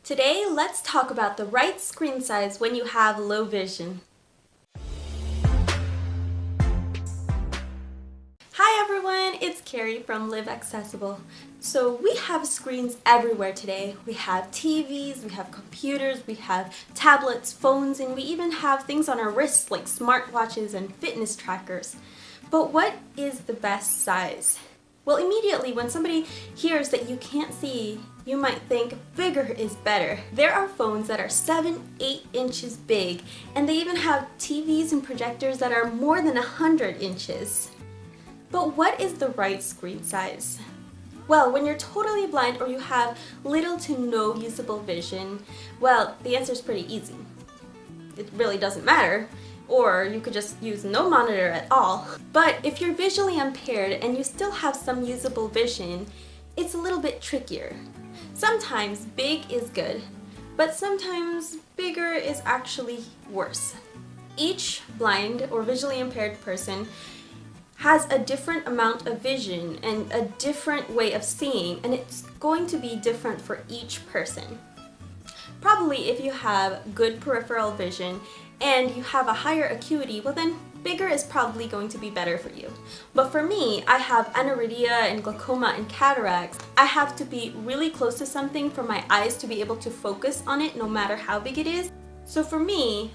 Today, let's talk about the right screen size when you have low vision. Hi everyone, it's Carrie from Live Accessible. So we have screens everywhere today. We have TVs, we have computers, we have tablets, phones, and we even have things on our wrists like smartwatches and fitness trackers. But what is the best size? Well, immediately when somebody hears that you can't see, you might think bigger is better. There are phones that are 7-8 inches big, and they even have TVs and projectors that are more than 100 inches. But what is the right screen size? Well, when you're totally blind or you have little to no usable vision, well, the answer is pretty easy. It really doesn't matter. Or you could just use no monitor at all. But if you're visually impaired and you still have some usable vision, it's a little bit trickier. Sometimes big is good, but sometimes bigger is actually worse. Each blind or visually impaired person has a different amount of vision and a different way of seeing, and it's going to be different for each person. Probably if you have good peripheral vision and you have a higher acuity, well then bigger is probably going to be better for you. But for me, I have aniridia and glaucoma and cataracts. I have to be really close to something for my eyes to be able to focus on it no matter how big it is. So for me,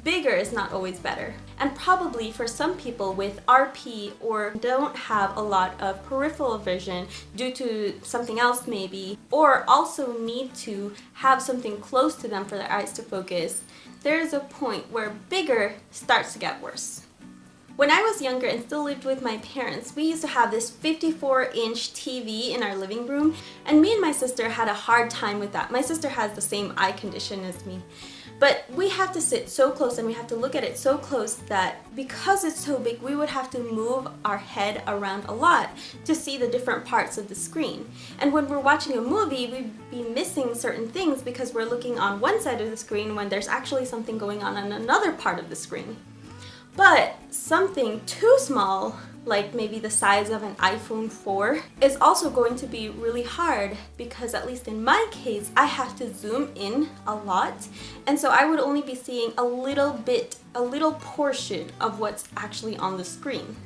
bigger is not always better. And probably for some people with RP or don't have a lot of peripheral vision due to something else maybe, or also need to have something close to them for their eyes to focus, there is a point where bigger starts to get worse. When I was younger and still lived with my parents, we used to have this 54-inch TV in our living room, and me and my sister had a hard time with that. My sister has the same eye condition as me. But we have to sit so close and we have to look at it so close that because it's so big, we would have to move our head around a lot to see the different parts of the screen. And when we're watching a movie, we'd be missing certain things because we're looking on one side of the screen when there's actually something going on another part of the screen. But something too small, like maybe the size of an iPhone 4, is also going to be really hard because, at least in my case, I have to zoom in a lot, and so I would only be seeing a little portion of what's actually on the screen.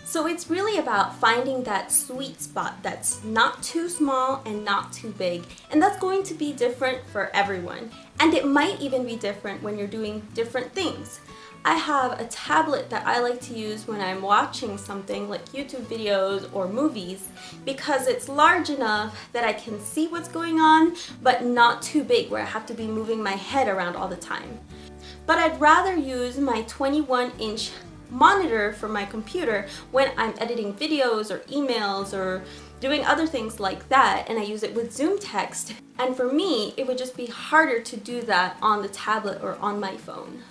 So it's really about finding that sweet spot that's not too small and not too big, and that's going to be different for everyone. And it might even be different when you're doing different things. I have a tablet that I like to use when I'm watching something like YouTube videos or movies because it's large enough that I can see what's going on, but not too big where I have to be moving my head around all the time. But I'd rather use my 21-inch monitor for my computer when I'm editing videos or emails or doing other things like that, and I use it with Zoom text. And for me, it would just be harder to do that on the tablet or on my phone.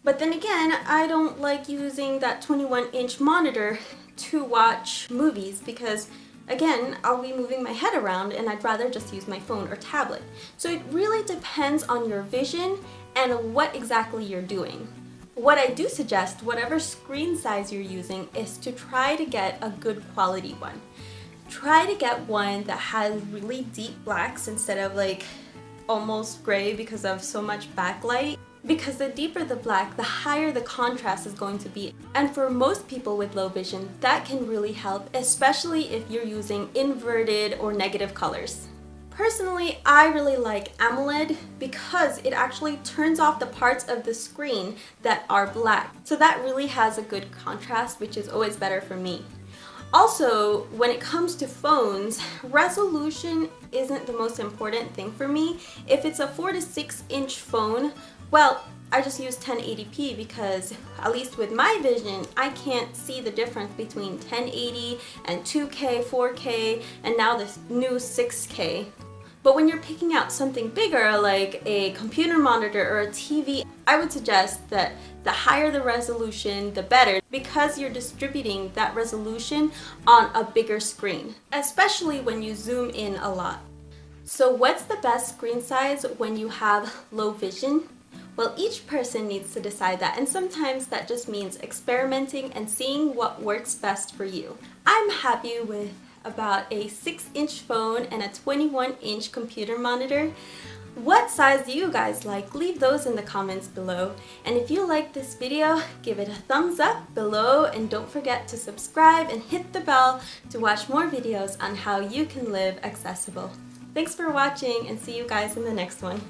But then again, I don't like using that 21-inch monitor to watch movies because, again, I'll be moving my head around and I'd rather just use my phone or tablet. So it really depends on your vision and what exactly you're doing. What I do suggest, whatever screen size you're using, is to try to get a good quality one. Try to get one that has really deep blacks instead of like almost gray because of so much backlight. Because the deeper the black, the higher the contrast is going to be. And for most people with low vision, that can really help, especially if you're using inverted or negative colors. Personally, I really like AMOLED because it actually turns off the parts of the screen that are black. So that really has a good contrast, which is always better for me. Also, when it comes to phones, resolution isn't the most important thing for me. If it's a 4 to 6 inch phone, well, I just use 1080p because, at least with my vision, I can't see the difference between 1080 and 2K, 4K, and now this new 6K. But when you're picking out something bigger like a computer monitor or a TV, I would suggest that the higher the resolution, the better, because you're distributing that resolution on a bigger screen, especially when you zoom in a lot. So what's the best screen size when you have low vision? Well, each person needs to decide that, and sometimes that just means experimenting and seeing what works best for you. I'm happy with about a 6-inch phone and a 21-inch computer monitor. What size do you guys like? Leave those in the comments below. And if you like this video, give it a thumbs up below and don't forget to subscribe and hit the bell to watch more videos on how you can live accessible. Thanks for watching and see you guys in the next one.